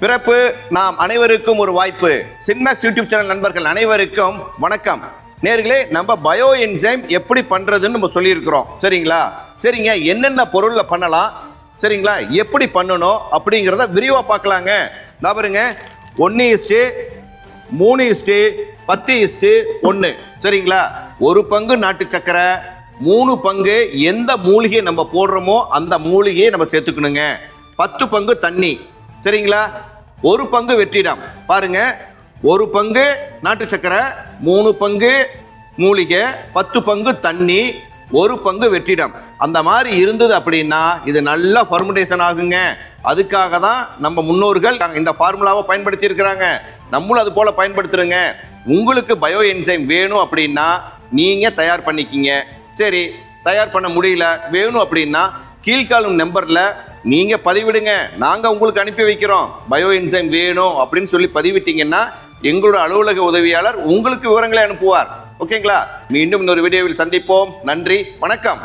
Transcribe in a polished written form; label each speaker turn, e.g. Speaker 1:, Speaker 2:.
Speaker 1: பிறப்பு நாம் அனைவருக்கும் ஒரு வாய்ப்பு. சின்மேக்ஸ் யூடியூப் சேனல் நண்பர்கள் அனைவருக்கும் வணக்கம். நேர்களே, நம்ம பயோ என்சைம் எப்படி பண்றதுன்னு நம்ம சொல்லியிருக்கிறோம். சரிங்களா? சரிங்க, என்னென்ன பொருள்ல பண்ணலாம், சரிங்களா, எப்படி பண்ணணும் அப்படிங்கிறத விரிவா பார்க்கலாங்க. பாருங்க, 1:3:10:1. சரிங்களா? ஒரு பங்கு நாட்டு சக்கரை, 3 பங்கு எந்த மூலிகையை நம்ம போடுறோமோ அந்த மூலிகையை நம்ம சேர்த்துக்கணுங்க. 10 பங்கு தண்ணி. சரிங்களா? 1 பங்கு வெற்றிடம். பாருங்க, 1 பங்கு நாட்டு சக்கரை, 3 பங்கு மூலிகை, 10 பங்கு தண்ணி, 1 பங்கு வெற்றிடம். அந்த மாதிரி இருந்தது அப்படின்னா இது நல்லா ஃபர்மெண்டேஷன் ஆகுங்க. அதுக்காக தான் நம்ம முன்னோர்கள் இந்த ஃபார்முலாவை பயன்படுத்தி இருக்கிறாங்க. நம்மளும் அது போல பயன்படுத்துறோங்க. உங்களுக்கு பயோ என்சைம் வேணும் அப்படின்னா நீங்க தயார் பண்ணிக்கிங்க. சரி, தயார் பண்ண முடியல, வேணும் அப்படின்னா கீழ்காணும் நம்பர்ல நீங்க பதிவிடுங்க. நாங்க உங்களுக்கு அனுப்பி வைக்கிறோம். பயோ என்சைம் வேணும் அப்படின்னு சொல்லி பதிவிட்டீங்கன்னா எங்களோட அலுவலக உதவியாளர் உங்களுக்கு விவரங்களை அனுப்புவார். ஓகேங்களா? மீண்டும் இன்னொரு வீடியோவில் சந்திப்போம். நன்றி, வணக்கம்.